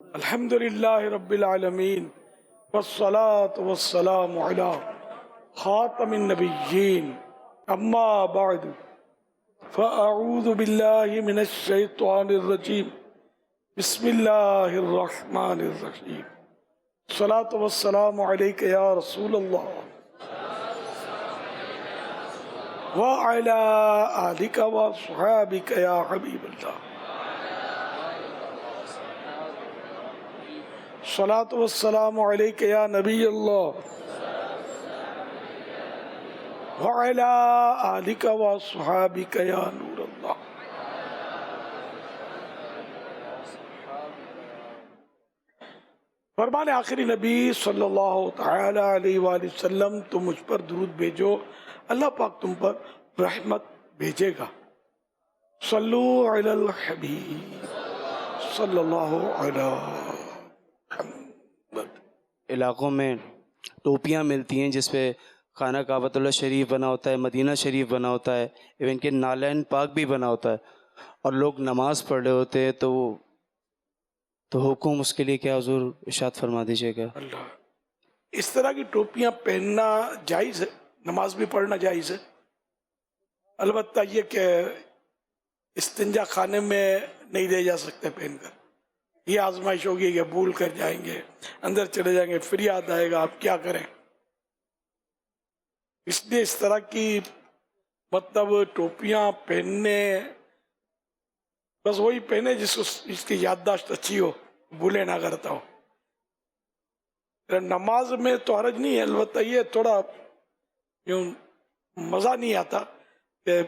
الحمد للہ رب العالمین والصلاة والسلام علی خاتم النبیین اما بعد فاعوذ باللہ من الشیطان الرجیم بسم اللہ الرحمن الرحیم الصلاة والسلام علیک یا رسول اللہ وعلی آلک وصحابک یا حبیب اللہ الصلاة والسلام علیک یا نبی اللہ وعلی آلک وصحابک یا نور اللہ. فرمان آخری نبی صلی اللہ تعالی علیہ وآلہ وسلم تم مجھ پر درود بھیجو، اللہ پاک تم پر رحمت بھیجے گا. صلو علی الحبیب صلی اللہ علیہ. علاقوں میں ٹوپیاں ملتی ہیں جس پہ خانہ کعبۃ اللہ شریف بنا ہوتا ہے، مدینہ شریف بنا ہوتا ہے، ایون کہ نالین پاک بھی بنا ہوتا ہے، اور لوگ نماز پڑھ رہے ہوتے ہیں تو حکم اس کے لیے کیا حضور ارشاد فرما دیجیے گا؟ اللہ، اس طرح کی ٹوپیاں پہننا جائز ہے، نماز بھی پڑھنا جائز ہے. البتہ یہ کہ استنجا خانے میں نہیں لے جا سکتے پہن کر. یہ آزمائش ہوگی کہ بھول کر جائیں گے، اندر چلے جائیں گے، پھر یاد آئے گا آپ کیا کریں. اس لیے اس طرح کی مطلب ٹوپیاں پہننے، بس وہی پہنے جس کی یادداشت اچھی ہو، بھولے نہ کرتا ہو. نماز میں تو حرج نہیں ہے، البتہ یہ تھوڑا یوں مزہ نہیں آتا کہ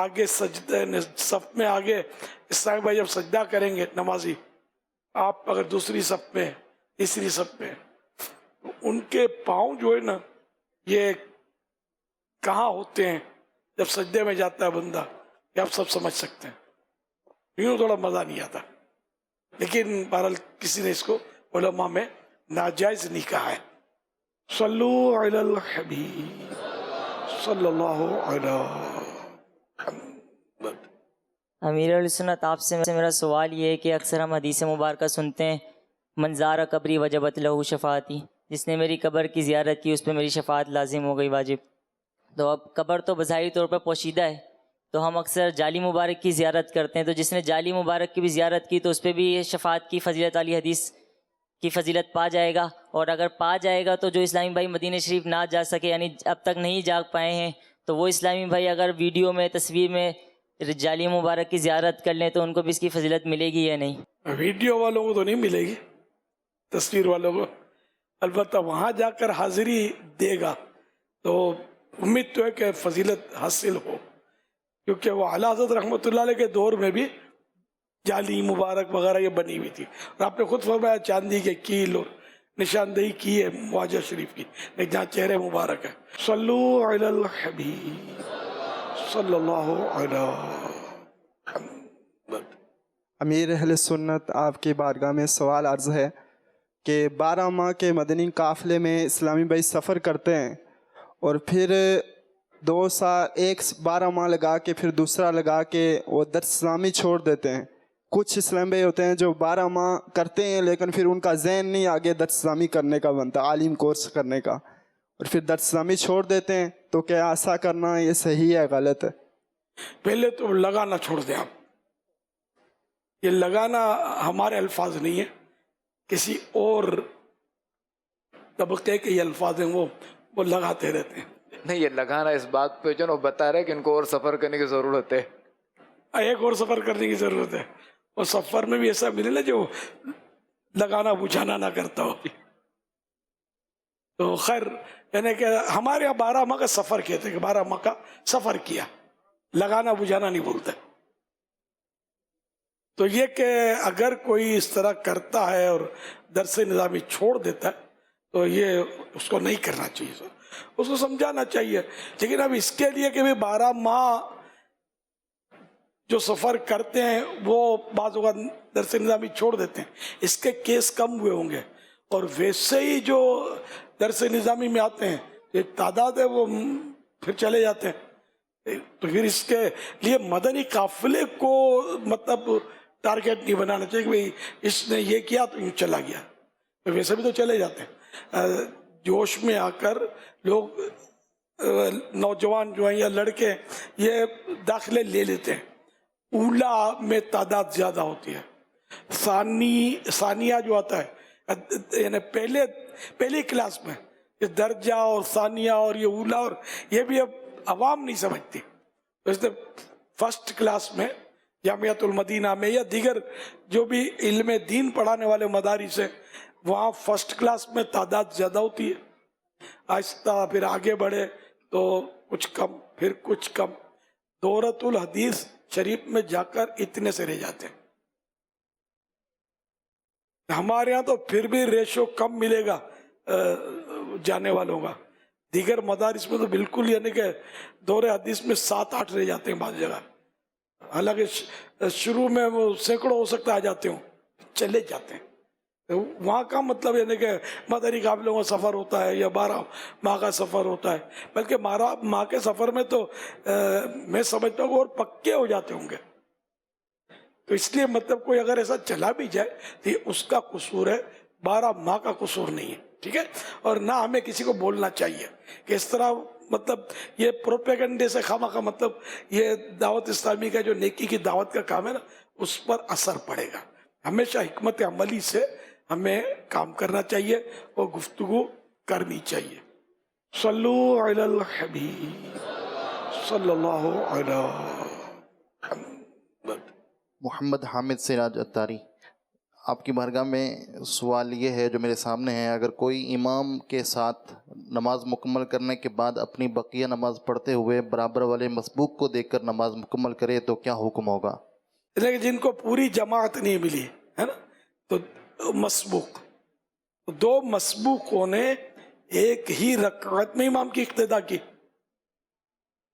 آگے سجدے صف میں آگے اسلام بھائی جب سجدہ کریں گے نمازی، آپ اگر دوسری صف میں تیسری صف میں، ان کے پاؤں جو ہے نا یہ کہاں ہوتے ہیں جب سجدے میں جاتا ہے بندہ، یہ آپ سب سمجھ سکتے ہیں. یوں تھوڑا مزہ نہیں آتا، لیکن بہرحال کسی نے اس کو علماء میں ناجائز نہیں کہا ہے. صلو علی الحبیب صلی اللہ علیہ. امیر علیہ سنت، آپ سے میرا سوال یہ ہے کہ اکثر ہم حدیث مبارکہ سنتے ہیں من زار قبری وجبت لہ شفاعتی، جس نے میری قبر کی زیارت کی اس پہ میری شفاعت لازم ہو گئی، واجب. تو اب قبر تو بظاہری طور پر پوشیدہ ہے، تو ہم اکثر جعلی مبارک کی زیارت کرتے ہیں، تو جس نے جعلی مبارک کی بھی زیارت کی تو اس پہ بھی شفاعت کی فضیلت والی حدیث کی فضیلت پا جائے گا. اور اگر پا جائے گا تو جو اسلامی بھائی مدینہ شریف نہ جا سکے، یعنی اب تک نہیں جا پائے ہیں، تو وہ اسلامی بھائی اگر ویڈیو میں تصویر میں جعلی مبارک کی زیارت کر لیں تو ان کو بھی اس کی فضیلت ملے گی یا نہیں؟ ویڈیو والوں کو تو نہیں ملے گی، تصویر والوں کو. البتہ وہاں جا کر حاضری دے گا تو امید تو ہے کہ فضیلت حاصل ہو، کیونکہ وہ اعلیٰ حضرت رحمۃ اللہ علیہ کے دور میں بھی جعلی مبارک وغیرہ یہ بنی ہوئی تھی، اور آپ نے خود فرمایا چاندی کے کیل اور نشاندہی کی ہے واجہ شریف کی، لیکن جہاں چہرے مبارک ہے. صلو علی الحبیب صلی اللہ علیہ. امیر اہل سنت، آپ کی بارگاہ میں سوال عرض ہے کہ 12 ماہ کے مدنی قافلے میں اسلامی بھائی سفر کرتے ہیں اور پھر 2 سال 12 ماہ لگا کے پھر دوسرا لگا کے وہ درس اسلامی چھوڑ دیتے ہیں. کچھ اسلامی بھائی ہوتے ہیں جو 12 ماہ کرتے ہیں لیکن پھر ان کا ذہن نہیں آگے درس اسلامی کرنے کا بنتا، عالم کورس کرنے کا، اور پھر درس اسلامی چھوڑ دیتے ہیں. تو کیا ایسا کرنا یہ صحیح ہے غلط ہے؟ پہلے تو لگانا چھوڑ دیں آپ. یہ لگانا ہمارے الفاظ نہیں ہے، کسی اور طبقے کے یہ الفاظ ہیں، وہ لگاتے رہتے ہیں. نہیں، یہ لگانا اس بات پہ جو نا بتا رہے کہ ان کو اور سفر کرنے کی ضرورت ہے. ایک اور سفر کرنے کی ضرورت ہے، اور سفر میں بھی ایسا ملے نا جو لگانا بجھانا نہ کرتا ہو. تو خیر، یعنی کہ ہمارے یہاں 12 ماہ کا سفر کہتے ہیں کہ 12 ماہ کا سفر کیا، لگانا بجھانا نہیں بولتے. تو یہ کہ اگر کوئی اس طرح کرتا ہے اور درس نظامی چھوڑ دیتا ہے تو یہ اس کو نہیں کرنا چاہیے، سر اس کو سمجھانا چاہیے. لیکن اب اس کے لیے کہ 12 ماہ جو سفر کرتے ہیں وہ بعض اوقات درس نظامی چھوڑ دیتے ہیں، اس کے کیس کم ہوئے ہوں گے. اور ویسے ہی جو درس نظامی میں آتے ہیں ایک تعداد ہے، وہ پھر چلے جاتے ہیں. تو پھر اس کے لیے مدنی قافلے کو مطلب टारगेट नहीं बनाना चाहिए कि भाई इसने ये किया तो यूँ चला गया, तो वैसे भी तो चले जाते हैं। जोश में आकर लोग नौजवान जो हैं या लड़के ये दाखिले ले लेते हैं। ऊला में तादाद ज़्यादा होती है, सानिया जो आता है यानी पहली क्लास में, ये दर्जा और सानिया और ये ऊला और ये भी अब आवाम नहीं समझती। तो इसलिए फर्स्ट क्लास में जामियातुल मदीना में या दीगर जो भी इल्म दीन पढ़ाने वाले मदारिस हैं वहाँ फर्स्ट क्लास में तादाद ज़्यादा होती है। आहिस्ता फिर आगे बढ़े तो कुछ कम, फिर कुछ कम, दौरतुल हदीस शरीफ में जाकर इतने से रह जाते हैं। हमारे यहाँ तो फिर भी रेशो कम मिलेगा जाने वालों का, दीगर मदारिस में तो बिल्कुल यानी कि दौरे हदीस में 7-8 रह जाते हैं बाज़ जगह। हालांकि शुरू में वो सैकड़ों हो सकता आ जाते हो, चले जाते हैं। तो वहाँ का मतलब यानी कि मदरी काफिलों का सफ़र होता है या 12 माह का सफ़र होता है, बल्कि 12 माह के सफ़र में तो मैं समझता हूँ और पक्के हो जाते होंगे। तो इसलिए मतलब कोई अगर ऐसा चला भी जाए तो ये उसका कसूर है, 12 माह का कसूर नहीं है, ठीक है। और ना हमें किसी को बोलना चाहिए कि इस तरह मतलब ये प्रोपेगेंडे से खामा का मतलब ये दावत इस्लामी का जो नेकी की दावत का काम है ना उस पर असर पड़ेगा। हमेशा हिकमत अमली से हमें काम करना चाहिए और गुफ्तगू करनी चाहिए। सल्लु अलल हबीब सल्लल्लाहु अलैहि मोहम्मद हामिद सिराज अत्तारी, आपकी बारगाह में सवाल ये है जो मेरे सामने है, अगर कोई इमाम के साथ नमाज मुकम्मल करने के बाद अपनी बकिया नमाज पढ़ते हुए बराबर वाले मसबूक को देखकर नमाज मुकम्मल करे तो क्या हुक्म होगा? लेकिन जिनको पूरी जमात नहीं मिली है ना, तो मसबूक, 2 मसबूकों ने एक ही रकात में इमाम की इक्तिदा की,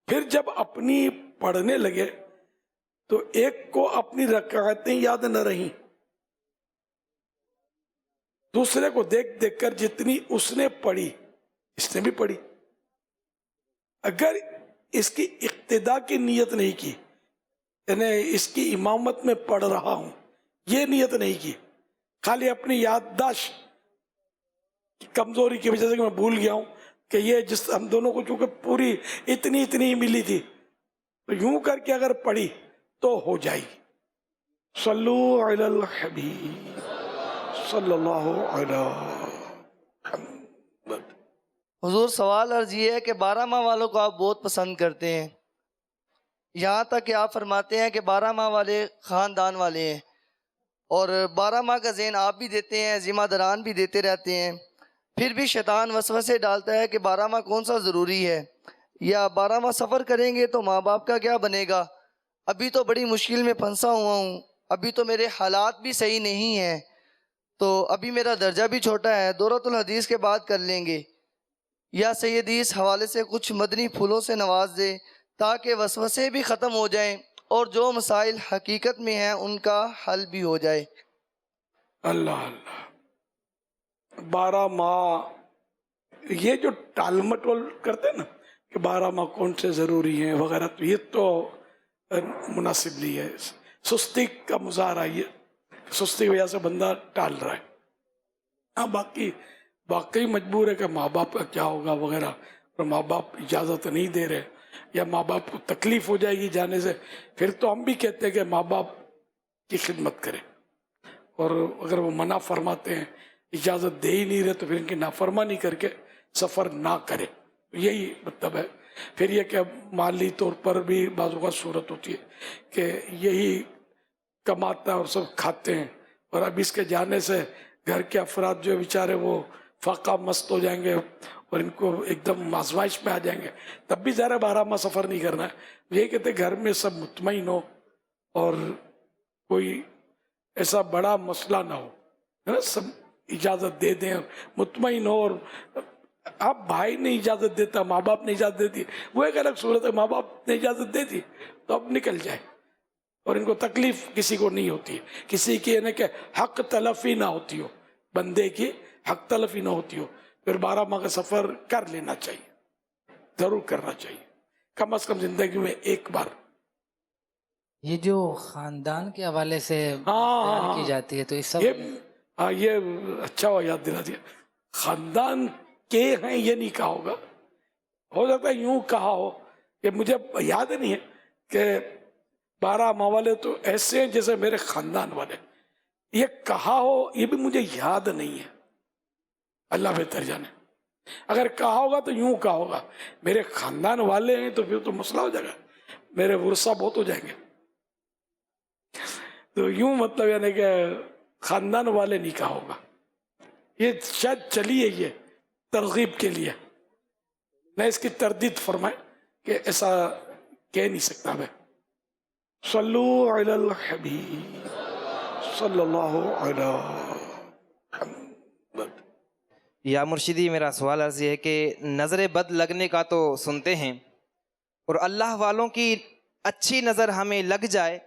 फिर जब अपनी पढ़ने लगे तो एक को अपनी रकातें याद न रही, दूसरे को देख देख कर जितनी उसने पढ़ी इसने भी पढ़ी। अगर इसकी इक्तिदा की नियत नहीं की, यानी इसकी इमामत में पढ़ रहा हूं ये नियत नहीं की, खाली अपनी याददाश्त की कमजोरी की वजह से कि मैं भूल गया हूं कि ये जिस हम दोनों को चूंकि पूरी इतनी ही मिली थी, तो यूं करके अगर पढ़ी तो हो जाएगी। सल्लु अलल हबीब सल्लल्लाहु अलैहि। हुजूर सवाल अर्ज ये है कि 12 माह वालों को आप बहुत पसंद करते हैं, यहाँ तक कि आप फरमाते हैं कि 12 माह वाले ख़ानदान वाले हैं, और 12 माह का ज़हन आप भी देते हैं, ज़िम्मेदारान भी देते रहते हैं। फिर भी शैतान वसवसे डालता है कि 12 माह कौन सा ज़रूरी है, या 12 माह सफ़र करेंगे तो माँ बाप का क्या बनेगा, अभी तो बड़ी मुश्किल में फंसा हुआ हूँ, अभी तो मेरे हालात भी सही नहीं हैं, तो अभी मेरा दर्जा भी छोटा है, दौरतुल हदीस के बाद कर लेंगे, या सैयदी इस हवाले से कुछ मदनी फूलों से नवाज दे ताकि वसवसे भी ख़त्म हो जाएं और जो मसाइल हकीकत में हैं उनका हल भी हो जाए। अल्लाह अल्लाह। 12 माह ये जो टाल मटोल करते हैं ना कि 12 माह कौन से ज़रूरी हैं वगैरह, तो ये तो मुनासिब नहीं है, सुस्ती का मुजाहरा, ये सुस्ती की वजह से बंदा टाल रहा है। हाँ बाकी वाकई मजबूर है कि माँ बाप का क्या होगा वगैरह, और माँ बाप इजाज़त नहीं दे रहे या माँ बाप को तकलीफ़ हो जाएगी जाने से, फिर तो हम भी कहते हैं कि माँ बाप की खिदमत करें, और अगर वो मना फरमाते हैं इजाज़त दे ही नहीं रहे तो फिर इनकी नाफरमानी करके सफ़र ना करें, यही मतलब है। फिर ये कि माली तौर पर भी बाज़ों का सूरत होती है कि यही कमाता है और सब खाते हैं, और अब इसके जाने से घर के अफराद जो बेचारे वो फाका मस्त हो जाएंगे और इनको एकदम आजमाइश में आ जाएंगे, तब भी ज़रा 12 माह सफ़र नहीं करना है। यही कहते घर में सब मुतमईन हो और कोई ऐसा बड़ा मसला ना हो, है ना, सब इजाज़त दे दें, मुतमईन हो। और आप भाई ने इजाज़त देता, माँ बाप ने इजाज़त देती, वो एक अलग सूरत है, माँ बाप ने इजाज़त दे दी तो अब निकल जाए, और इनको तकलीफ किसी को नहीं होती है, किसी की यानी कि हक तलफी ना होती हो, बंदे की हक तलफी ना होती हो, फिर 12 माह का सफ़र कर लेना चाहिए, ज़रूर करना चाहिए, कम अज़ कम ज़िंदगी में एक बार। یہ جو خاندان کے حوالے سے ہاں، بیان ہاں، کی جاتی ہے تو اس سب یہ اچھا ہوا یاد دلا دیا. خاندان کے ہیں یہ نہیں کہا ہوگا, ہو سکتا ہے یوں کہا ہو کہ مجھے یاد نہیں ہے کہ 12 موالے تو ایسے ہیں جیسے میرے خاندان والے, یہ کہا ہو یہ بھی مجھے یاد نہیں ہے, اللہ بہتر جانے. اگر کہا ہوگا تو یوں کہا ہوگا میرے خاندان والے ہیں, تو پھر تو مسئلہ ہو جائے گا, میرے ورثہ بہت ہو جائیں گے. تو یوں مطلب یعنی کہ خاندان والے نہیں کہا ہوگا, یہ شاید چلی ہے یہ ترغیب کے لیے, میں اس کی تردید فرمائے کہ ایسا کہہ نہیں سکتا میں. صلو علی الحبیب صلی اللہ علی محمد. یا مرشدی, میرا سوال عرض یہ ہے کہ نظر بد لگنے کا تو سنتے ہیں, اور اللہ والوں کی اچھی نظر ہمیں لگ جائے,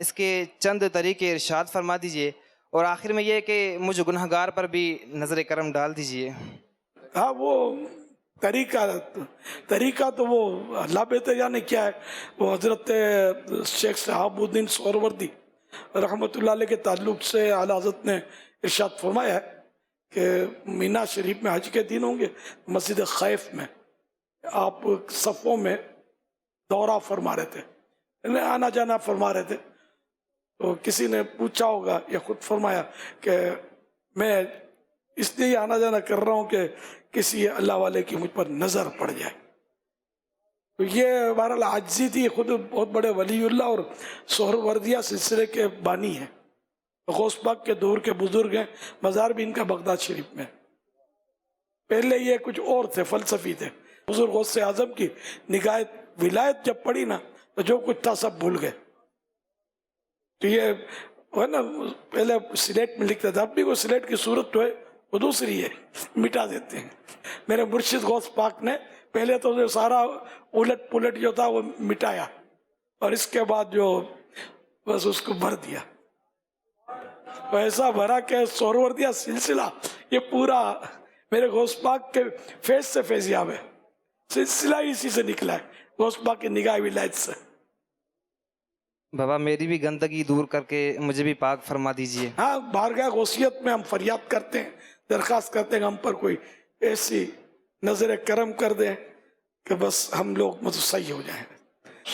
اس کے چند طریقے ارشاد فرما دیجئے, اور آخر میں یہ کہ مجھ گنہگار پر بھی نظر کرم ڈال دیجئے. ہاں وہ طریقہ تو وہ اللہ بہتر جانے کیا ہے. وہ حضرت شیخ شہاب الدین سہروردی رحمۃ اللہ علیہ کے تعلق سے اعلیٰ حضرت نے ارشاد فرمایا ہے کہ مینا شریف میں حج کے دن ہوں گے, مسجد خیف میں آپ صفوں میں دورہ فرما رہے تھے, آنا جانا فرما رہے تھے. تو کسی نے پوچھا ہوگا یا خود فرمایا کہ میں اس لیے آنا جانا کر رہا ہوں کہ کسی اللہ والے کی مجھ پر نظر پڑ جائے. تو یہ بہرحال عاجزی تھی, خود بہت بڑے ولی اللہ اور سہروردیہ سلسلے کے بانی ہیں, غوث پاک کے دور کے بزرگ ہیں, مزار بھی ان کا بغداد شریف میں. پہلے یہ کچھ اور تھے, فلسفی تھے. بزرگ غوث اعظم کی نگاہ ولایت جب پڑی نا تو جو کچھ تھا سب بھول گئے. تو یہ ہے نا, پہلے سلیٹ میں لکھتا تھا, اب بھی وہ سلیٹ کی صورت تو ہے وہ دوسری ہے, مٹا دیتے ہیں. میرے مرشد غوث پاک نے پہلے تو جو سارا الٹ پلٹ جو تھا وہ مٹایا, اور اس کے بعد جو بس اس کو بھر دیا. ایسا بھرا کہ سہروردیہ سلسلہ یہ پورا میرے غوث پاک کے فیض سے فیضیاب ہے, سلسلہ اسی سے نکلا ہے, غوث پاک کی نگاہ ولایت سے. بابا میری بھی گندگی دور کر کے مجھے بھی پاک فرما دیجئے. ہاں, بارگاہ غوثیت میں ہم فریاد کرتے ہیں, درخواست کرتے ہیں کہ ہم پر کوئی ایسی نظر کرم کر دیں کہ بس ہم لوگ مطلب صحیح ہو جائیں.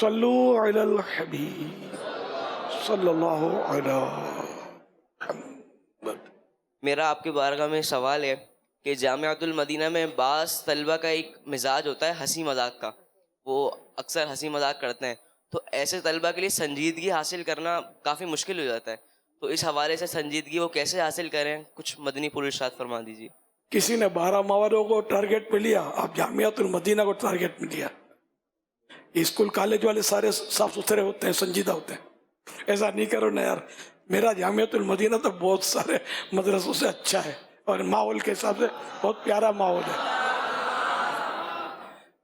صلو علی الحبیب صلی اللہ علی محمد. میرا آپ کے بارگاہ میں سوال ہے کہ جامعۃ المدینہ میں بعض طلبہ کا ایک مزاج ہوتا ہے ہنسی مذاق کا, وہ اکثر ہنسی مذاق کرتے ہیں, تو ایسے طلبہ کے لیے سنجیدگی حاصل کرنا کافی مشکل ہو جاتا ہے. تو اس حوالے سے سنجیدگی وہ کیسے حاصل کریں, کچھ مدنی پھول ارشاد فرما دیجیے. کسی نے 12 موالوں کو ٹارگیٹ پہ لیا, آپ جامعۃ المدینہ کو ٹارگیٹ میں لیا. اسکول کالج والے سارے صاف ستھرے ہوتے ہیں, سنجیدہ ہوتے ہیں, ایسا نہیں کرو نا یار. میرا جامعۃ المدینہ تو بہت سارے مدرسوں سے اچھا ہے, اور ماحول کے حساب سے بہت پیارا ماحول ہے.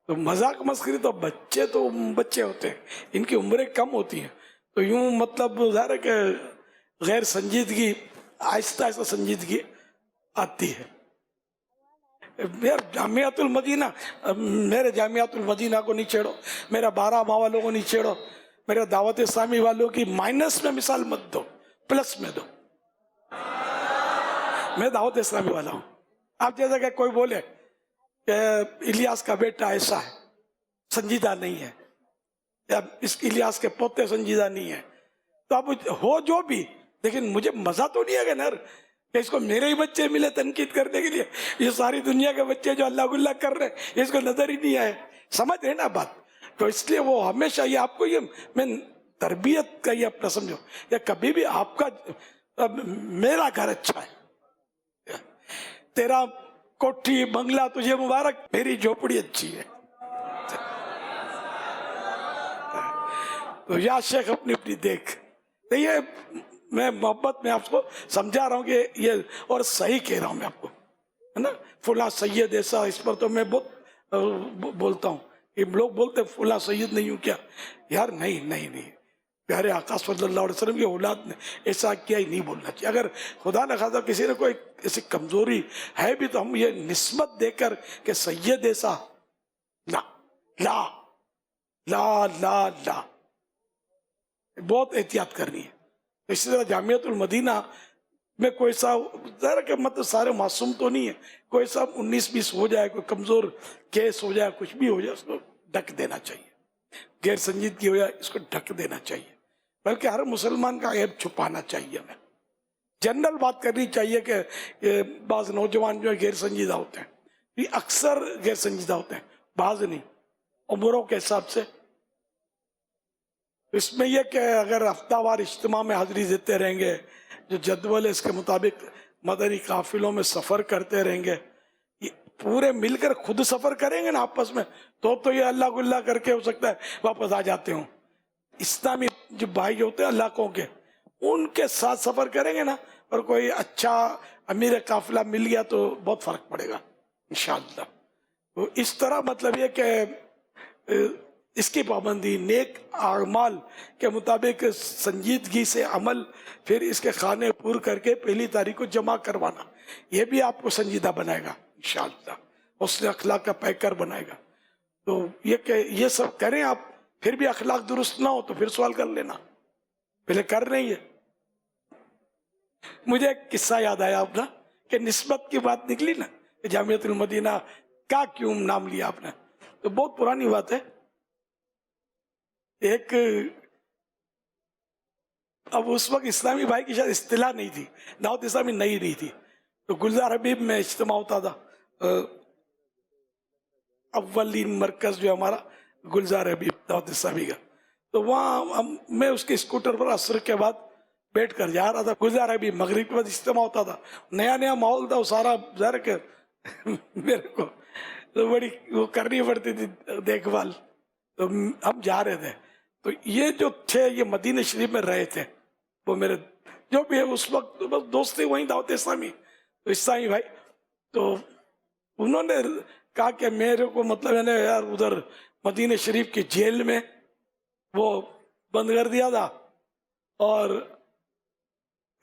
تو مذاق مسخری تو بچے ہوتے ہیں, ان کی عمریں کم ہوتی ہیں, تو یوں مطلب ظاہر ہے کہ غیر سنجیدگی آہستہ آہستہ سنجیدگی آتی ہے. یار جامعۃ المدینہ, میرے جامعۃ المدینہ کو نہیں چھیڑو, میرا 12 ماہ والوں کو نہیں چھیڑو, میرے دعوت اسلامی والوں کی مائنس میں مثال مت دو, پلس میں دو. میں دعوت اسلامی والا ہوں. آپ جیسا کہ کوئی بولے کہ الیاس کا بیٹا ایسا ہے, سنجیدہ نہیں ہے, یا اس الیاس کے پوتے سنجیدہ نہیں ہے, تو آپ ہو جو بھی, لیکن مجھے مزہ تو نہیں ہے کہ نر کہ اس کو میرے ہی بچے ملے تنقید کرنے کے لیے, یہ ساری دنیا کے بچے جو اللہ گلہ کر رہے ہیں اس کو نظر ہی نہیں آئے. سمجھ رہے نا بات؟ تو اس لیے وہ ہمیشہ یہ آپ کو یہ میں تربیت کا یہ اپنا سمجھو, یا کبھی بھی آپ کا میرا گھر اچھا ہے, تیرا کوٹھی بنگلہ تجھے مبارک, میری جھوپڑی اچھی ہے. تو یا شیخ اپنی اپنی دیکھ. یہ میں محبت میں آپ کو سمجھا رہا ہوں کہ یہ, اور صحیح کہہ رہا ہوں میں آپ کو, ہے نا. فلاں سید ایسا, اس پر تو میں بہت بولتا ہوں. یہ لوگ بولتے فلاں سید نہیں ہوں کیا, یار نہیں, پیارے آقا صلی اللہ علیہ وسلم کی اولاد نے ایسا کیا ہی نہیں بولنا چاہیے. اگر خدا نہ خواستہ کسی نے کوئی ایسی کمزوری ہے بھی تو ہم یہ نسبت دے کر کہ سید ایسا, لا لا لا لا لا, बहुत एहतियात करनी है। इसी तरह जामियातुल मदीना में कोई सा ज़रा कि मतलब सारे मासूम तो नहीं है, कोई सा 19-20 हो जाए, कोई कमज़ोर केस हो जाए, कुछ भी हो जाए, उसको ढक देना चाहिए, गैर संजीदगी हो जाए इसको ढक देना चाहिए, बल्कि हर मुसलमान का ऐब छुपाना चाहिए। हमें जनरल बात करनी चाहिए कि बाज़ नौजवान जो है गैर संजीदा होते हैं, ये अक्सर गैर संजीदा होते हैं, बाज़ नहीं, उम्रों के हिसाब से। इसमें यह कि अगर हफ्तावार इज्तिमा में हाजिरी देते रहेंगे, जो जदवल है इसके मुताबिक मदनी काफिलों में सफ़र करते रहेंगे, ये पूरे मिलकर खुद सफ़र करेंगे ना आपस में, तो ये अल्लाह गुल्ला करके हो सकता है वापस आ जाते हों। इस्लामी जो भाई होते हैं अल्लाह के, उनके साथ सफ़र करेंगे ना, और कोई अच्छा अमीर काफिला मिल गया तो बहुत फ़र्क पड़ेगा इंशाअल्लाह। तो इस तरह मतलब ये कि इसकी पाबंदी, नेक आमाल के मुताबिक संजीदगी से अमल, फिर इसके खाने पूर करके पहली तारीख को जमा करवाना, ये भी आपको संजीदा बनाएगा इंशाअल्लाह, उसने अखलाक का पैकर बनाएगा। तो ये सब करें आप, फिर भी अखलाक दुरुस्त ना हो तो फिर सवाल कर लेना, पहले कर रही है। मुझे एक किस्सा याद आया अपना कि निस्बत की बात निकली ना, जामियातुल मदीना का क्यों नाम लिया आपने, तो बहुत पुरानी बात है। एक अब उस वक्त इस्लामी भाई की शायद इस्तिलाह नहीं थी, दावत इस्लामी नहीं थी, तो गुलजार हबीब में इज्तिमा होता था, अव्वलीन मरकज जो हमारा गुलजार हबीब दावत इस्लामी का, तो वहाँ मैं उसके स्कूटर पर असर के बाद बैठ कर जा रहा था। गुलजार हबीब मगरिब के बाद इज्तिमा होता था, नया नया माहौल था, वो सारा ज़रा के मेरे को तो बड़ी वो करनी पड़ती थी देखभाल, तो हम जा रहे थे। तो ये जो थे ये मदीना शरीफ में रहे थे, वो मेरे जो भी है उस वक्त बस दोस्ती वहीं दावत इस्लामी, तो इस्लामी भाई, तो उन्होंने कहा कि मेरे को मतलब है ना यार उधर मदीना शरीफ की जेल में वो बंद कर दिया था, और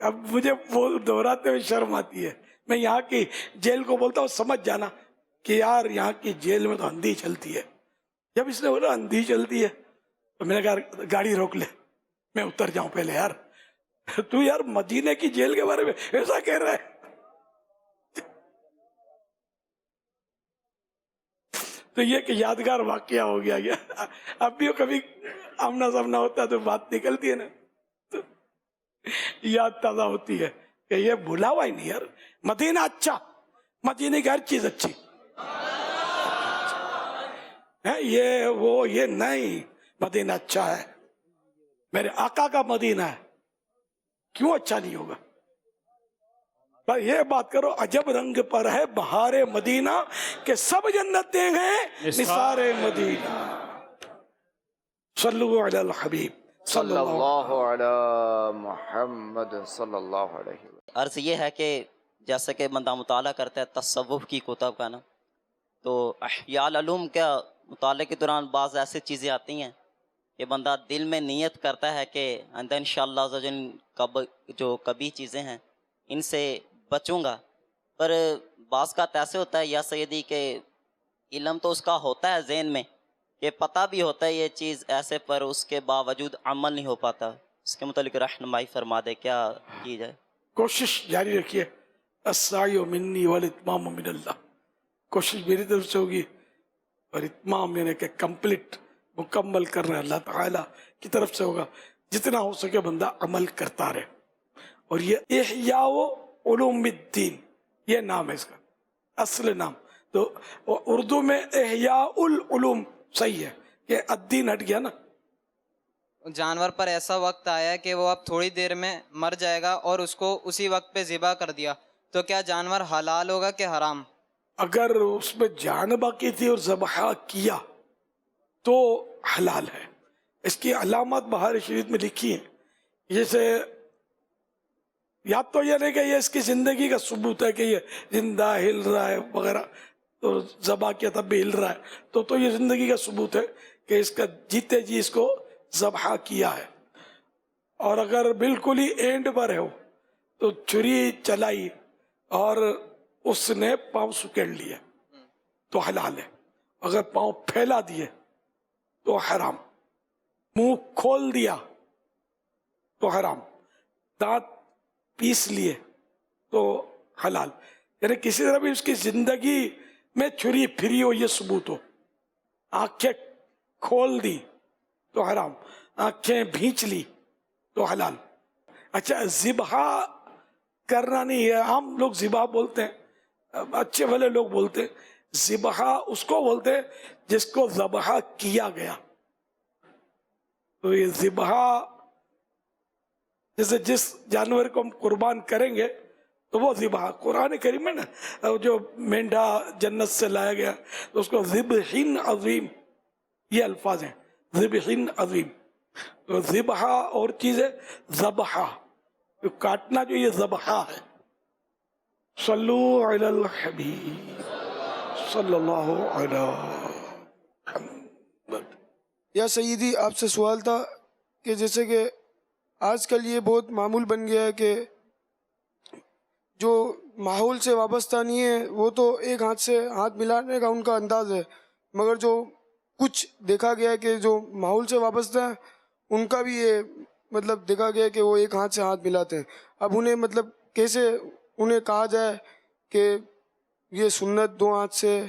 अब मुझे वो दोहराते हुए शर्म आती है। मैं यहाँ की जेल को बोलता हूँ समझ जाना कि यार यहाँ की जेल में तो अंधी चलती है। जब इसने बोला अंधी चलती है तो मैंने कहा गाड़ी रोक ले, मैं उतर जाऊं पहले यार, तू यार मदीने की जेल के बारे में ऐसा कह रहा है। तो ये कि यादगार वाकया हो गया। अब भी कभी आमना सामना होता है तो बात निकलती है ना, तो याद ताजा होती है कि ये भूला हुआ ही नहीं यार, मदीना अच्छा, मदीने की हर चीज अच्छी है, ये नहीं, मदीना अच्छा है, मेरे आका का मदीना है, क्यों अच्छा नहीं होगा। पर ये बात करो अजब रंग पर है बहारे मदीना के सब जन्नतें हैं निसारे मदीना। सल्लु अलल हबीब सल्लल्लाहु अला मुहम्मद सल्लल्लाहु अलैहि वसल्लम। अर्ज़ ये है कि जैसे कि बंदा मुताला करता है तसव्वुफ की कुतब का ना, तो अहयाल उलूम के मुताले के दौरान बाज़ ऐसी चीज़ें आती हैं कि बंदा दिल में नियत करता है कि अंदर इंशाअल्लाह कब जो कभी चीज़ें हैं इनसे बचूंगा, पर बाज़ का ऐसे होता है या सैयदी के इल्म तो उसका होता है ज़हन में कि पता भी होता है ये चीज़ ऐसे, पर उसके बावजूद अमल नहीं हो पाता। इसके मुतालिक रहनुमाई फरमा दे, क्या की जाए। कोशिश जारी रखिए, अस्सायु मिन्नी वल इत्मामु मिनल्लाह, कोशिश मेरी तरफ से होगी और इत्माम यानी कि कंप्लीट मुकम्मल करना अल्लाह ताला की तरफ से होगा। जितना हो सके बंदा अमल करता रहे। और ये इहयाउ उलूमुद्दीन ये नाम है इसका असल नाम, तो उर्दू में इहयाउल उलूम सही है, ये अद्दीन हट गया ना। जानवर पर ऐसा वक्त आया कि वो अब थोड़ी देर में मर जाएगा और उसको उसी वक्त पे ज़िबा कर दिया, तो क्या जानवर हलाल होगा कि हराम? अगर उसमें जान बाकी थी और ज़बह किया तो हलाल है। इसकी अलामत बहार शरीफ में लिखी है, जैसे या तो ये नहीं कि ये इसकी ज़िंदगी का सबूत है कि ये जिंदा हिल रहा है वगैरह, तो ज़बह किया तब भी हिल रहा है, तो ये ज़िंदगी का सबूत है कि इसका जीते जी इसको ज़बह किया है। और अगर बिल्कुल ही एंड पर है तो छुरी चलाई और उसने पाँव सुकेड़ लिए तो हलाल है। अगर पाँव फैला दिए तो हराम, मुंह खोल दिया تو حرام، دانت پیس لیے تو حلال. یعنی کسی طرح بھی اس کی زندگی میں چھری پھری ہو یہ ثبوت ہو. آنکھیں کھول دی تو حرام، آنکھیں بھینچ لی تو حلال. اچھا ذبح کرنا نہیں ہے، عام لوگ ذبح بولتے ہیں، اچھے بھلے لوگ بولتے ہیں. ذبح اس کو بولتے ہیں جس کو ذبح کیا گیا. تو یہ ذبح جیسے جس جانور کو ہم قربان کریں گے تو وہ ذبح قرآن کریم میں نا، جو مینڈا جنت سے لایا گیا تو اس کو ذبح عظیم یہ الفاظ ہیں، ذبح عظیم. تو ذبح اور چیز ہے ذبح، کاٹنا جو یہ ذبح ہے. صلو علی الحبیب صلی اللہ علیہ. یا سیدی آپ سے سوال تھا کہ جیسے کہ آج کل یہ بہت معمول بن گیا ہے کہ جو ماحول سے وابستہ نہیں ہے وہ تو ایک ہاتھ سے ہاتھ ملانے کا ان کا انداز ہے، مگر جو کچھ دیکھا گیا ہے کہ جو ماحول سے وابستہ ہیں ان کا بھی یہ مطلب دیکھا گیا ہے کہ وہ ایک ہاتھ سے ہاتھ ملاتے ہیں. اب انہیں مطلب کیسے انہیں کہا جائے کہ یہ سنت دو ہاتھ سے،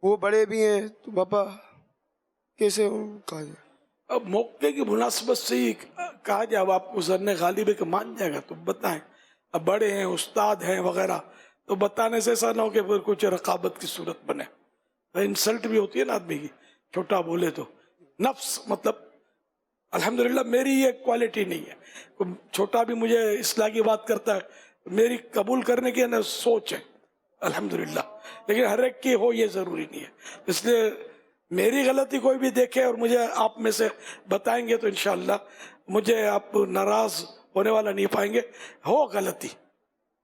وہ بڑے بھی ہیں تو باپا کیسے کہا جائے؟ اب موقع کی مناسبت سے ہی کہا جائے. اب آپ کو ظن غالب ہے کہ مان جائے گا تو بتائیں. اب بڑے ہیں، استاد ہیں وغیرہ، تو بتانے سے ایسا نہ ہو کہ پھر کچھ رقابت کی صورت بنے. انسلٹ بھی ہوتی ہے نا آدمی کی، چھوٹا بولے تو. نفس مطلب الحمدللہ میری یہ کوالٹی نہیں ہے. چھوٹا بھی مجھے اصلاح کی بات کرتا ہے، میری قبول کرنے کی نا سوچ ہے الحمدللہ، لیکن ہر ایک کی ہو یہ ضروری نہیں ہے. اس لیے میری غلطی کوئی بھی دیکھے اور مجھے آپ میں سے بتائیں گے تو انشاءاللہ مجھے آپ ناراض ہونے والا نہیں پائیں گے. ہو غلطی،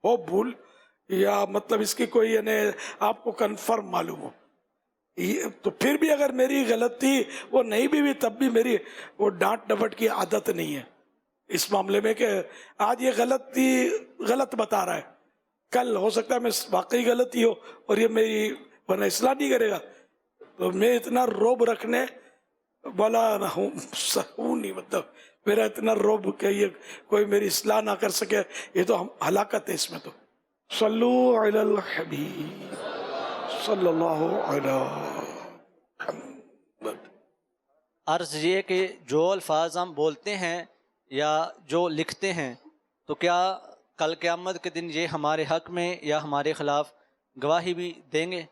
ہو بھول، یا مطلب اس کی کوئی یعنی آپ کو کنفرم معلوم ہو، تو پھر بھی اگر میری غلطی وہ نہیں بھی تب بھی میری وہ ڈانٹ ڈپٹ کی عادت نہیں ہے اس معاملے میں کہ آج یہ غلط بتا رہا ہے، کل ہو سکتا ہے میں واقعی غلطی ہو اور یہ میری ورنہ اصلاح نہیں کرے گا. تو میں اتنا روب رکھنے والا نہ ہوں نہیں، مطلب میرا اتنا روب کہ یہ کوئی میری اصلاح نہ کر سکے، یہ تو ہلاکت ہے اس میں. تو صلو علی الحبیب صلی اللہ علیہ. عرض یہ کہ جو الفاظ ہم بولتے ہیں یا جو لکھتے ہیں تو کیا کل قیامت کے دن یہ ہمارے حق میں یا ہمارے خلاف گواہی بھی دیں گے؟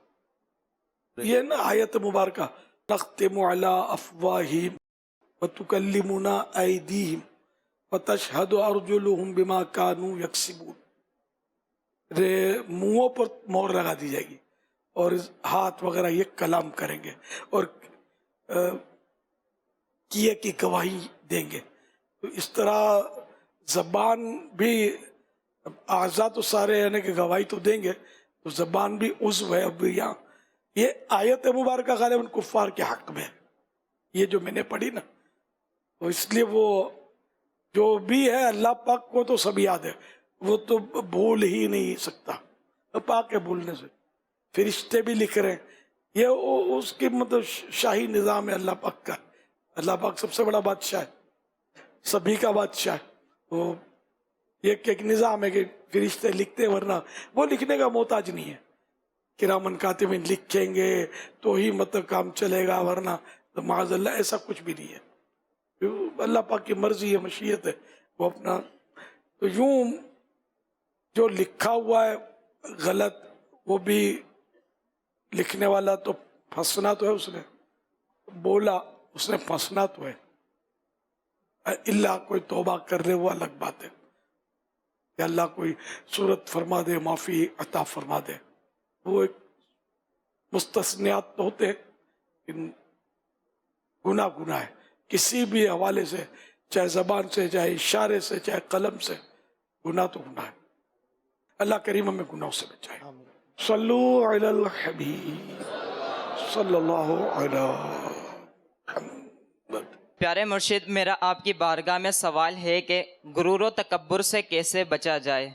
یہ نا آیت مبارکہ نختم علی افواہہم وتکلمنا ایدیہم وتشہد ارجلہم بما کانوا یکسبون. منہوں پر مہر لگا دی جائے گی اور ہاتھ وغیرہ یہ کلام کریں گے اور کیے کی گواہی دیں گے. تو اس طرح زبان بھی اعضاء تو سارے یعنی کہ گواہی تو دیں گے، تو زبان بھی عضو ہے. اب یہاں یہ آیت مبارکہ غالباً کفار کے حق میں ہے، یہ جو میں نے پڑھی نا، تو اس لیے وہ جو بھی ہے اللہ پاک کو تو سب یاد ہے، وہ تو بھول ہی نہیں سکتا، پاک ہے بھولنے سے. فرشتے بھی لکھ رہے ہیں، یہ اس کی مطلب شاہی نظام ہے اللہ پاک کا. اللہ پاک سب سے بڑا بادشاہ ہے، سبھی کا بادشاہ ہے. وہ ایک نظام ہے کہ فرشتے لکھتے ہیں، ورنہ وہ لکھنے کا محتاج نہیں ہے. کرامن کاتبین لکھیں گے تو ہی مطلب کام چلے گا، ورنہ تو معاذ اللہ ایسا کچھ بھی نہیں ہے. اللہ پاک کی مرضی ہے، مشیت ہے وہ اپنا. تو یوں جو لکھا ہوا ہے غلط وہ بھی لکھنے والا تو پھنسنا تو ہے، اس نے بولا اس نے پھنسنا تو ہے، اللہ کوئی توبہ کر لے وہ الگ بات ہے کہ اللہ کوئی صورت فرما دے، معافی عطا فرما دے. وہ ایک مستثنیات تو ہوتے ہیں، گناہ ہے کسی بھی حوالے سے، چاہے زبان سے، چاہے اشارے سے، چاہے قلم سے، گناہ تو گناہ ہے. اللہ کریم ہمیں گناہوں سے بچائے. صلو علی الحبیب صلی اللہ علیہ. پیارے مرشد، میرا آپ کی بارگاہ میں سوال ہے کہ غرور و تکبر سے کیسے بچا جائے؟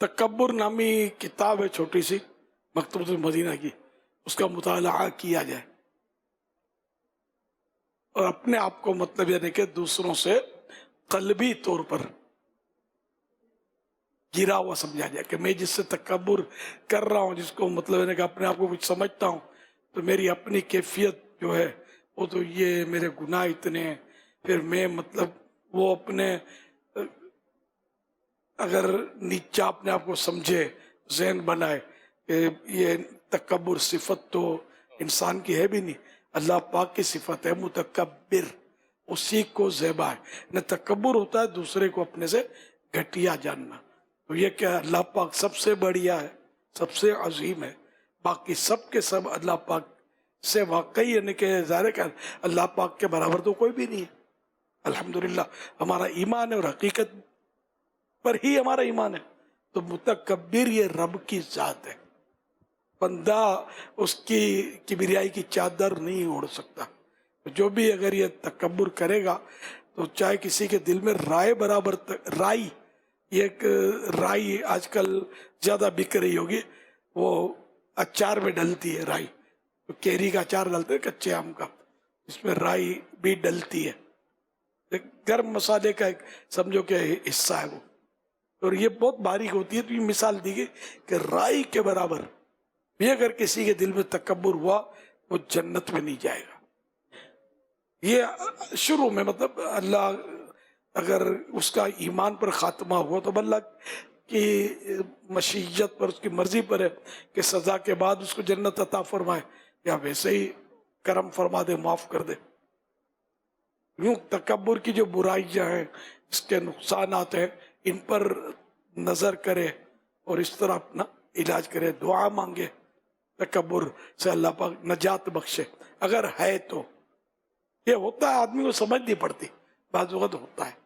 تکبر نامی کتاب ہے چھوٹی سی مکتبۃ المدینہ کی، اس کا مطالعہ کیا جائے اور اپنے آپ کو مطلب یعنی کہ دوسروں سے कल्बी तौर पर गिरा हुआ समझा जाए कि मैं जिससे तकब्बुर कर रहा हूँ, जिसको मतलब है कि अपने आप को कुछ समझता हूँ, तो मेरी अपनी कैफियत जो है वो तो ये, मेरे गुनाह इतने हैं, फिर मैं मतलब वो अपने अगर नीचा अपने आप को समझे, ज़हन बनाए कि ये तकब्बुर सिफत तो इंसान की है भी नहीं, अल्लाह पाक की सिफत है मुतकब्बिर, उसी को ज़ेबा है। न तकब्बुर होता है दूसरे को अपने से घटिया जानना। तो ये क्या, अल्लाह पाक सबसे बढ़िया है, सबसे अजीम है, बाकी सब के सब अल्लाह पाक से वाकई यानी कि ज़ाहिर है अल्लाह पाक के बराबर तो कोई भी नहीं है। अल्हम्दुलिल्लाह हमारा ईमान है और हकीकत पर ही हमारा ईमान है। तो मुतकब्बिर ये रब की ज़ात है, बंदा उसकी किबरियाई की चादर नहीं ओढ़ सकता। जो भी अगर ये तकब्बुर करेगा तो चाहे किसी के दिल में राय बराबर राई, ये एक राई आजकल ज़्यादा बिक रही होगी, वो अचार में डलती है राई, तो केरी का अचार डालते हैं कच्चे आम का, इसमें राई भी डलती है, एक गर्म मसाले का एक समझो कि हिस्सा है वो, और ये बहुत बारीक होती है। तो ये मिसाल दी गई कि राई के बराबर भी अगर किसी के दिल में तकब्बुर हुआ वो जन्नत में नहीं जाएगा। ये शुरू में मतलब अल्लाह अगर उसका ईमान पर खात्मा हुआ तो अल्लाह की मशीयत पर, उसकी मर्जी पर है कि सज़ा के बाद उसको जन्नत अता फरमाए या वैसे ही करम फरमा दे, माफ़ कर दे। यूँ तकब्बुर की जो बुराइयाँ हैं, इसके नुकसानात हैं, इन पर नज़र करे और इस तरह अपना इलाज करे, दुआ मांगे, तकब्बुर से अल्लाह पाक नजात बख्शे। अगर है तो ये होता है, आदमी को समझ नहीं पड़ती, बाज़ वक़्त होता है,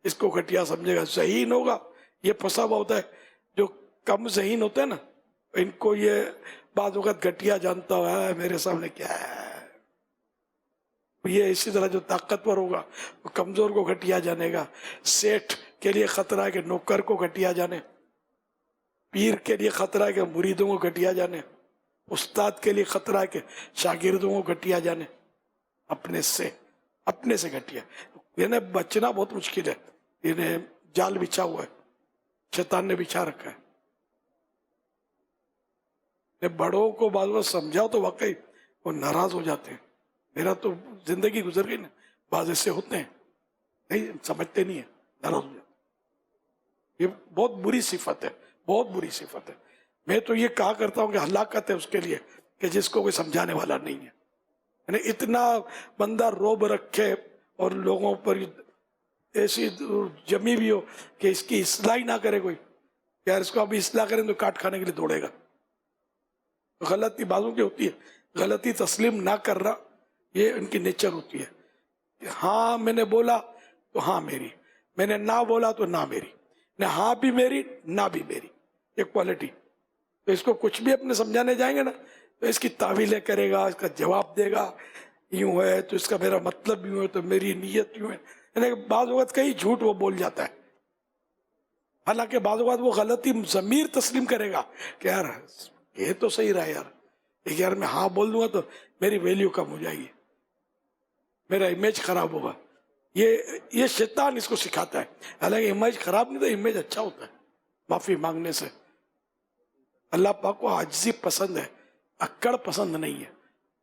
इसको घटिया समझेगा, ज़हीन होगा, ये फंसा हुआ होता है। जो कम ज़हीन होते हैं ना, इनको ये बाज़ वक़्त घटिया जानता हुआ है, मेरे सामने क्या है। ये इसी तरह जो ताकतवर होगा वो कमज़ोर को घटिया जानेगा। सेठ के लिए खतरा है कि नौकर को घटिया जाने, पीर के लिए खतरा है कि मुरीदों को घटिया जाने, उस्ताद के लिए खतरा है कि शागिर्दों को घटिया जाने, अपने से घटिया। इन्हें बचना बहुत मुश्किल है, इन्हें जाल बिछा हुआ है, शैतान ने बिछा रखा है। बड़ों को बात बात समझाओ तो वाकई वो नाराज हो जाते हैं। मेरा तो जिंदगी गुजर गई ना, बाज ऐसे होते हैं नहीं समझते नहीं है, नाराज हो जाते। ये बहुत बुरी सिफत है, बहुत बुरी सिफत है। मैं तो ये कहा करता हूँ कि हलाकत है उसके लिए कि जिसको कोई समझाने वाला नहीं है। यानी इतना बंदा रोब रखे और लोगों पर ऐसी जमी भी हो कि इसकी इस्लाह ही ना करे कोई, यार इसको अभी इस्लाह करें तो काट खाने के लिए दौड़ेगा। तो गलती बाजों की होती है, गलती तस्लीम ना कर रहा, ये उनकी नेचर होती है कि हाँ मैंने बोला तो हाँ मेरी, मैंने ना बोला तो ना मेरी, ना हाँ भी मेरी ना भी मेरी, ये क्वालिटी। तो इसको कुछ भी अपने समझाने जाएंगे ना तो इसकी तावीलें करेगा, इसका जवाब देगा, यूं है तो इसका मेरा मतलब यूं है, तो मेरी नीयत यूं है। यानी बाज़ वक़्त कहीं झूठ वो बोल जाता है, हालांकि बाज़ वक़्त वो गलती ज़मीर तस्लीम करेगा कि यार ये तो सही रहा यार, लेकिन यार मैं हाँ बोल दूंगा तो मेरी वैल्यू कम हो जाएगी, मेरा इमेज खराब होगा। ये शैतान इसको सिखाता है। हालांकि इमेज खराब नहीं तो इमेज अच्छा होता है माफ़ी मांगने से। अल्लाह पाक को आजिज़ी पसंद है, अक्कड़ पसंद नहीं है।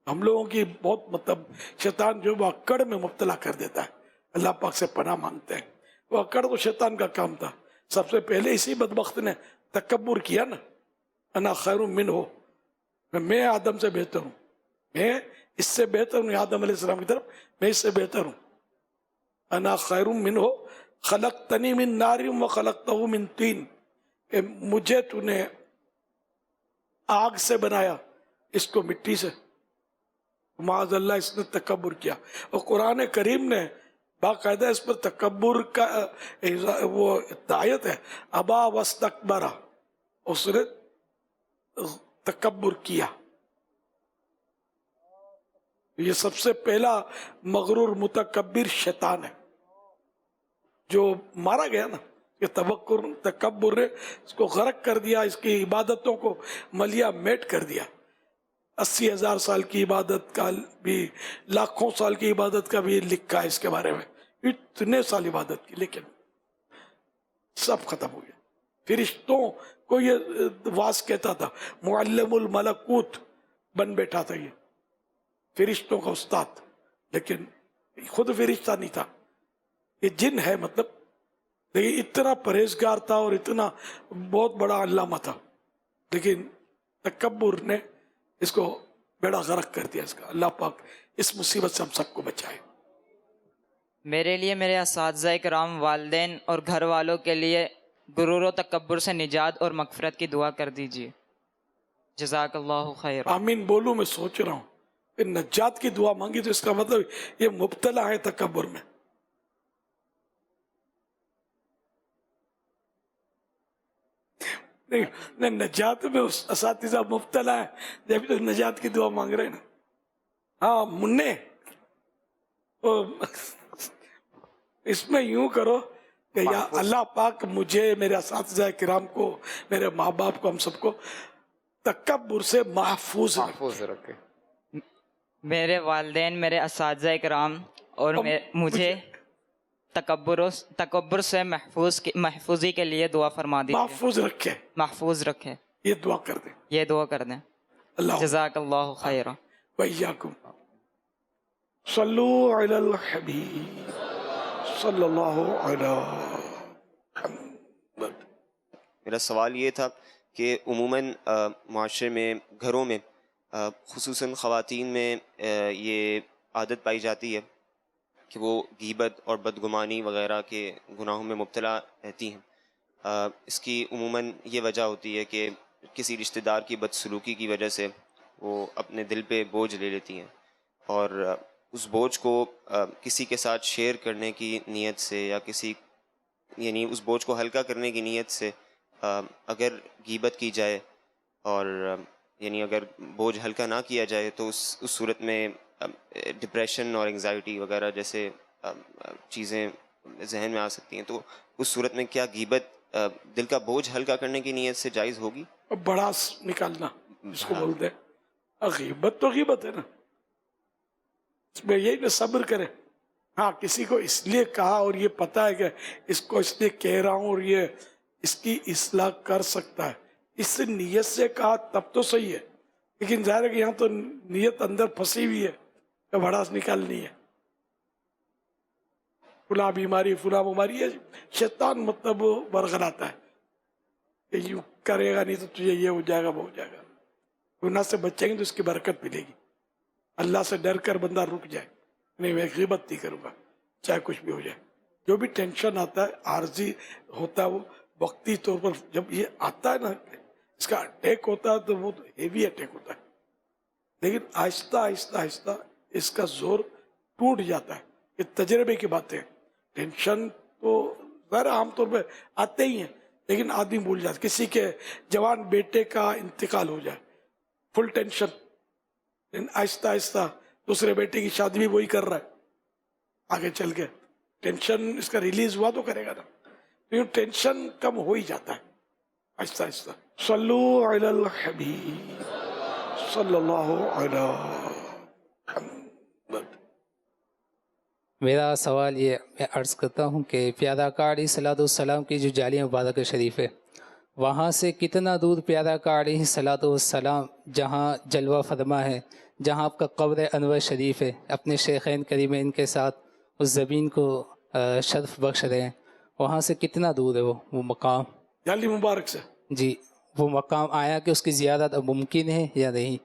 हम लोगों की बहुत मतलब शैतान जो वो अक्कड़ में मुब्तला कर देता है, अल्लाह पाक से पनाह मांगते हैं। वो अक्कड़ तो शैतान का काम था। सबसे पहले इसी बदबख्त ने तकब्बुर किया ना, अना खैरुम मिन्हु, मैं आदम से बेहतर हूँ, मैं इससे बेहतर हूँ, आदम अलैहिस्सलाम की तरफ मैं इससे बेहतर हूँ। अना खैरुम मिन्हु खलक़तनी मिन नारिम व खलक़तहु मिन तीन, मुझे तूने आग से बनाया, इसको मिट्टी से। माज़अल्लाह इसने तकब्बुर किया। और कुरान करीम ने बाकायदा इस पर तकब्बुर का वो आयत है, अबा वस्तकबरा, उसने तकब्बुर किया। ये सबसे पहला मगरूर मुतकब्बिर शैतान है जो मारा गया ना, ये तकब्बुर ने इसको गर्क कर दिया, इसकी इबादतों को मलिया मेट कर दिया। 80,000 साल की इबादत का भी, लाखों साल की इबादत का भी लिखा है इसके बारे में इतने साल इबादत की, लेकिन सब खत्म हो गया। फरिश्तों को ये वास कहता था, मुअल्लिमुल मलकूत बन बैठा था ये, फरिश्तों का उस्ताद, लेकिन खुद फरिश्ता नहीं था, ये जिन है। मतलब देखिए, इतना परहेजगार था और इतना बहुत बड़ा अल्लामा था, लेकिन तकब्बुर ने इसको बेड़ा गर्क कर दिया इसका। अल्लाह पाक इस मुसीबत से हम सबको बचाए। मेरे लिए, मेरे असातिज़ा इकराम, वालिदैन और घर वालों के लिए गुरूर और तकब्बुर से निजात और मगफरत की दुआ कर दीजिए। जज़ाकल्लाहु खैर। आमीन बोलूं, मैं सोच रहा हूँ कि नजात की दुआ मांगी तो इसका मतलब ये मुब्तला है तकब्बुर में। नहीं, नहीं, नजात में उस असातिज़ा मुब्तला है, जब तो नजात की दुआ मांग रहे हैं ना। हाँ मुन्ने, इसमें यूं करो कि या अल्लाह पाक मुझे, मेरे असातिज़ा किराम को, मेरे माँ बाप को, हम सबको तकब्बुर से महफूज रखे। मेरे वालिदैन, मेरे असातिज़ा इकराम और मुझे तकब्बुर से महफूजी के लिए दुआ फरमा दीजिए। महफूज रखे, ये दुआ कर दें, ये दुआ कर दें। जज़ाकल्लाहु खैर। वइय्याकुम। सल्लू अलल हबीब सल्लल्लाहु अलैहि वसल्लम। मेरा सवाल ये था कि उमूमन माशरे में, घरों में, खुसूसन ख़वातीन में ये आदत पाई जाती है कि वो गीबत और बदगुमानी वग़ैरह के गुनाहों में मुब्तला रहती हैं। इसकी उमूमन ये वजह होती है कि किसी रिश्तेदार की बदसलूकी की वजह से वो अपने दिल पे बोझ ले लेती हैं, और उस बोझ को किसी के साथ शेयर करने की नीयत से, या किसी, यानी उस बोझ को हल्का करने की नीयत से अगर गीबत की जाए, और यानी अगर बोझ हल्का ना किया जाए, तो उस सूरत में डिप्रेशन और एंग्जाइटी वगैरह जैसे चीज़ें जहन में आ सकती हैं। तो उस सूरत में क्या गीबत दिल का बोझ हल्का करने की नीयत से जायज़ होगी? भड़ास निकालना इसको बोलते हैं। गीबत तो गीबत है ना, इसमें यही ना, सब्र करे। हाँ, किसी को इसलिए कहा और ये पता है कि इसको इसलिए कह रहा हूँ और ये इसकी इस्लाह कर सकता है, इस नीयत से कहा तब तो सही है, लेकिन जाहिर है कि यहाँ तो नीयत अंदर फंसी हुई है कि भड़ास निकालनी है, फुला बीमारी फुला बीमारी है। शैतान मतलब बरगलाता है कि यूँ करेगा नहीं तो तुझे ये हो जाएगा, वो हो जाएगा। गुनाह से बचेंगे तो इसकी बरकत मिलेगी। अल्लाह से डर कर बंदा रुक जाए, नहीं मैं ग़ीबत नहीं करूँगा चाहे कुछ भी हो जाए। जो भी टेंशन आता है, आर्जी होता है, वो वक्ती तौर पर जब ये आता है ना, इसका अटैक होता है तो वो तो हेवी अटैक होता है, लेकिन आहिस्ता आहिस्ता आहिस्ता इसका जोर टूट जाता है। ये तजर्बे की बातें हैं। टेंशन तो ज़रा आमतौर पर आते ही हैं, लेकिन आदमी भूल जाता है। किसी के जवान बेटे का इंतकाल हो जाए, फुल टेंशन, आहिस्ता आहिस्ता दूसरे बेटे की शादी भी वही कर रहा है, आगे चल के टेंशन इसका रिलीज हुआ तो करेगा ना, तो टेंशन कम हो ही जाता है आहिस्ता आहिस्ता। सल्लू अलल हबीब सल्लल्लाहु अलैहि वसल्लम। मेरा सवाल ये मैं अर्ज़ करता हूँ कि प्यारा का अलैहिस्सलाम की जो जालिया मुबारक शरीफ है, वहाँ से कितना दूर प्यारा का अलैहिस्सलाम जहाँ जलवा फरमा है, जहाँ आपका कब्र अनवर शरीफ है, अपने शेखैन करीमैन के साथ उस ज़मीन को शर्फ बख्श रहे हैं, वहाँ से कितना दूर है वो मकाम? जाली मुबारक से जी, वो मकाम आया कि उसकी ज़ियारत अब मुमकिन है या नहीं?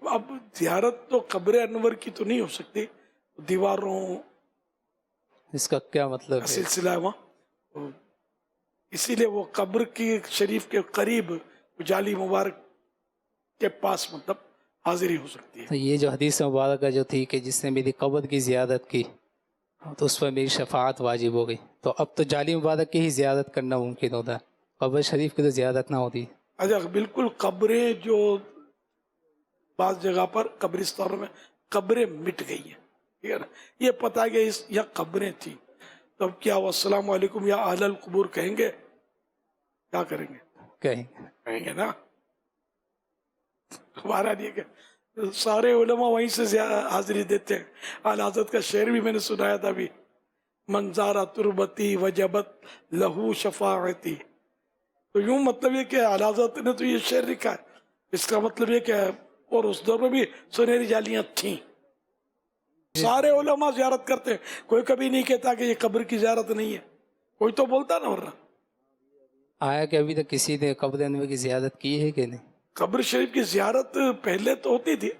अब ज़ियारत तो कब्र अनवर की तो नहीं हो सकती, दीवारों, इसका क्या मतलब है? सिलसिला है वहाँ, इसीलिए वो कब्र की शरीफ के करीब जाली मुबारक के पास मतलब हाजिरी हो सकती है। तो ये जो हदीस मुबारक जो थी कि जिसने मेरी कब्र की ज़ियारत की तो उस पर मेरी शफाअत वाजिब हो गई, तो अब तो जाली मुबारक की ही ज़ियारत करना मुमकिन होता है, कब्र शरीफ की तो ज़ियारत ना होती। अच्छा, बिल्कुल कब्रें जो बाज़ जगह पर कब्रिस्तानों में कब्रें मिट गई हैं, ठीक है ना, ये पता है कि इस यहाँ कब्रें थी, तब क्या वो अस्सलाम वालेकुम या अहलल कुबूर कहेंगे? क्या करेंगे? कहेंगे ना। हमारा नहीं है, सारे उलमा वहीं से हाजिरी देते हैं। आला हज़रत का शेर भी मैंने सुनाया था अभी मंजारा तुरबती वजबत लहू शफाअती। तो यूं मतलब ये कि आला हज़रत ने तो ये शेर लिखा है, इसका मतलब ये क्या है। और उस दौर में भी सुनहरी जालियां थीं, सारे उलमा ज़ियारत करते हैं, कोई कभी नहीं कहता कि ये कब्र की ज़ियारत नहीं है, कोई तो बोलता ना। वरना आया कि अभी तक किसी ने कब्र अनवर की ज़ियारत की है कि नहीं? कब्र शरीफ की ज़ियारत पहले तो होती थी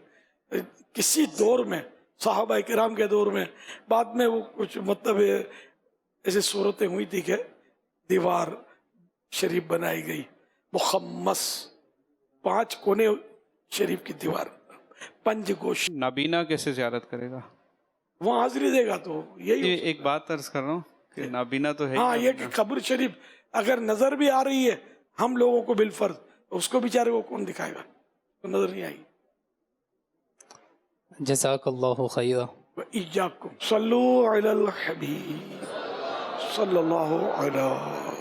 किसी दौर में, सहाबा किराम के दौर में। बाद में वो कुछ मतलब ऐसी सूरतें हुई थी कि दीवार शरीफ बनाई गई मुखम्मस, 5 कोने शरीफ की दीवार, पंज गोश। नाबीना कैसे ज़ियारत करेगा? वहाँ हाजिरी देगा। तो यही ये एक बात अर्ज कर रहा हूँ कि नाबीना तो है। हाँ, ये कि कब्र शरीफ अगर नजर भी आ रही है हम लोगों को बिलफर्ज, उसको बेचारे को कौन दिखाएगा, तो नजर नहीं आई। जज़ाकल्लाहु खैरा। इय्याकुम सल्लू अलल हबीब सल्लल्लाहु अलैहि।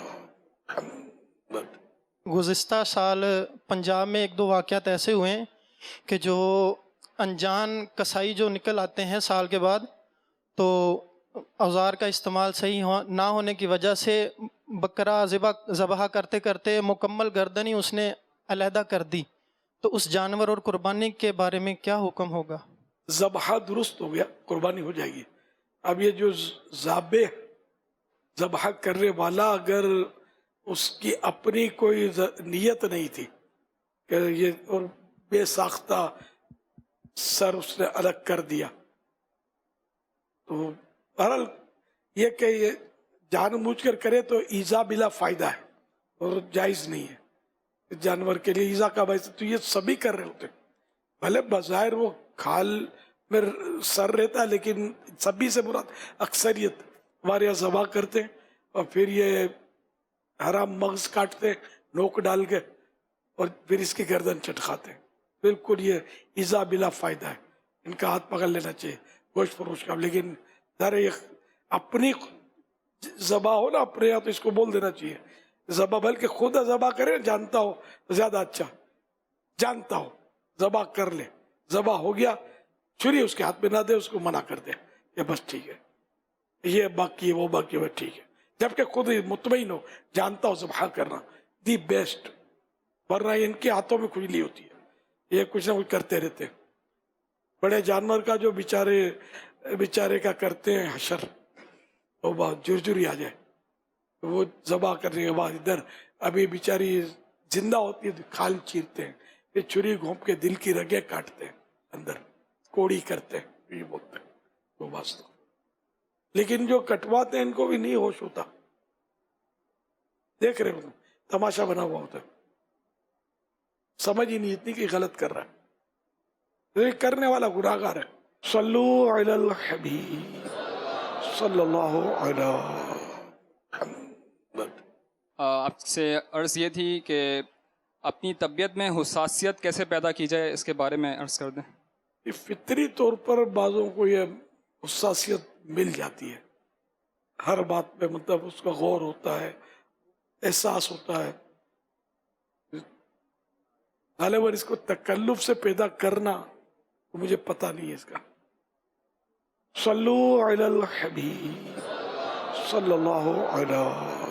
गुज़िस्ता साल पंजाब में 1-2 वाक़यात ऐसे हुए हैं कि जो अनजान कसाई जो निकल आते हैं साल के बाद, तो औज़ार का इस्तेमाल सही ना होने की वजह से बकरा ज़बह करते करते मुकम्मल गर्दन ही उसने अलहदा कर दी। तो उस जानवर और कुर्बानी के बारे में क्या हुक्म होगा? ज़बह दुरुस्त हो गया, कुर्बानी हो जाएगी। अब ये जो ज़ाबे ज़बह करने वाला, अगर उसकी अपनी कोई नीयत नहीं थी कि ये, और बेसाख्ता सर उसने अलग कर दिया, तो बहरहाल ये कि ये जानबूझकर करे तो ईज़ा बिला फ़ायदा है और जायज़ नहीं है जानवर के लिए ईज़ा का बायस। तो ये सभी कर रहे होते, भले बज़ाहिर वो खाल में सर रहता है, लेकिन सभी से मुराद अक्सरियत हमारे यहाँ ज़बह करते हैं और फिर ये हराम मगज़ काटते हैं नोक डाल के और फिर इसकी गर्दन चटकाते हैं। बिल्कुल ये ईज़ा बिला फ़ायदा है, इनका हाथ पकड़ लेना चाहिए गोश्त फरोश का। लेकिन दर ये अपनी ज़बा हो ना अपने यहाँ, तो इसको बोल देना चाहिए ज़बा, बल्कि खुद ज़बा करे, जानता हो तो ज़्यादा अच्छा, जानता हो ज़बा कर ले, ज़बा हो गया छुरी उसके हाथ में ना दे, उसको मना कर दे, ये बस ठीक है, ये बाकी है वो बाकी है ठीक है। जबकि खुद मुतमईन हो, जानता हो ज़बह करना दी बेस्ट, वरना इनके हाथों में खुजली होती है, ये कुछ ना कुछ करते रहते हैं। बड़े जानवर का जो बेचारे का करते हैं हशर, वो बहुत जुरजुरी आ जाए, तो वो ज़बह करने के बाद इधर अभी बेचारी जिंदा होती है, खाल चीरते हैं, फिर छुरी घोंप के दिल की रगें काटते हैं, अंदर कोड़ी करते हैं, ये बोलते हैं वो वास्तव। लेकिन जो कटवाते हैं इनको भी नहीं होश होता, देख रहे हो तमाशा बना हुआ होता है, समझ ही नहीं इतनी कि गलत कर रहा है, तो करने वाला गुनाहगार है। सल्लू अलल हबीब सल्लल्लाहु अलैहि। आपसे अर्ज़ ये थी कि अपनी तबीयत में हुसासियत कैसे पैदा की जाए, इसके बारे में अर्ज़ कर दें। फितरी तौर पर बाज़ों को ये हुसासियत मिल जाती है, हर बात पे मतलब उसका गौर होता है, एहसास होता है। हालांकि इसको तकल्लुफ से पैदा करना तो मुझे पता नहीं है इसका। सल्लू अलल हबीब सल्लल्लाहु अलैहि